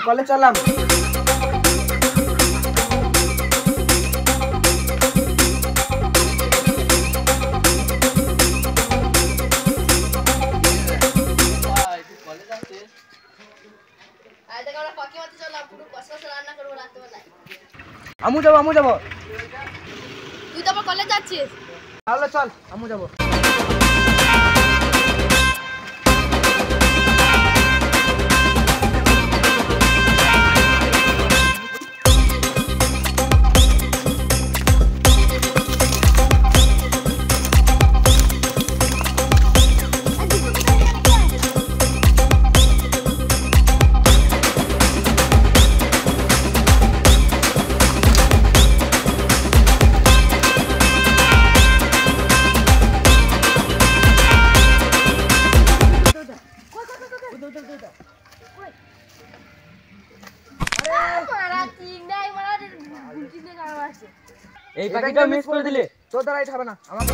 College চললাম। আমু যাবো। তুই তো আবার কলেজ যাচ্ছিস? তাহলে চল, আমু যাবো। এই প্যাকেটটা মিস করে দিলে তোর দ্বারা এটা হবে না, আমাকে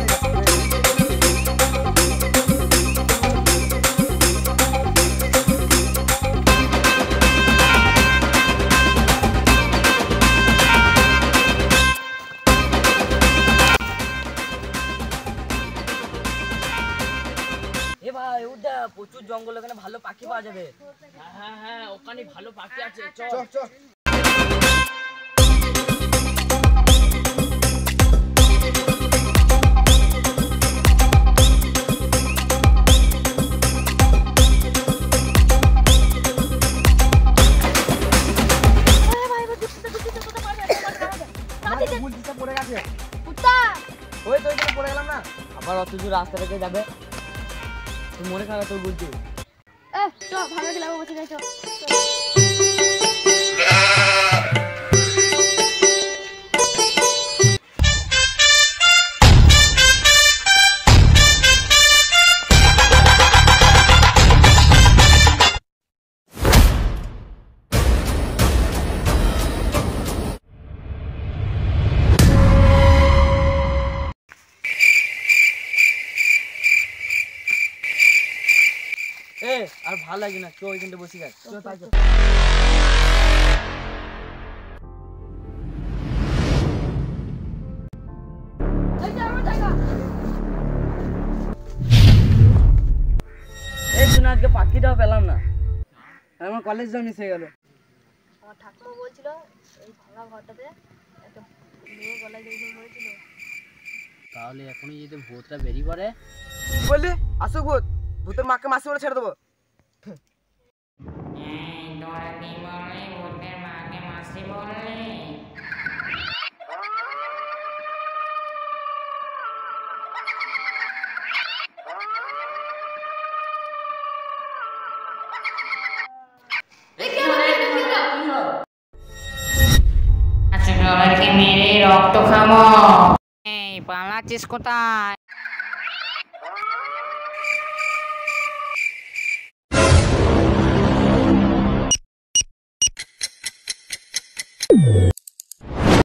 এ ভাই ওটা প্রচুর জঙ্গল, ওখানে ভালো পাখি পাওয়া যাবে। হ্যাঁ ওখানে ভালো পাখি আছে, চল। আবার অত দূর রাস্তা থেকে যাবে, তুই মনে খারাপ তোর বুঝছি। ভালো খেলাম বসে যাই। আর ভালো লাগে না, কেউ ওইখানটা বসে গেছে। এই শুনে আজকে পাখিটাও পেলাম না, আমার কলেজটাও মিস হয়ে গেল। আমার ঠাকুমা বলছিল এই ভাঙা ঘরটাতে একটা মেয়ে গলায় দড়ি মরেছিল। তাহলে এখনই যদি ভূতটা বেরিয়ে পড়ে। কি বললি? আসুক ভূত, ভূতের মাকে মাসি বলে ছেড়ে দেবো। মেরে রক্ত খামো, পালাচ্ছিস কোথায়?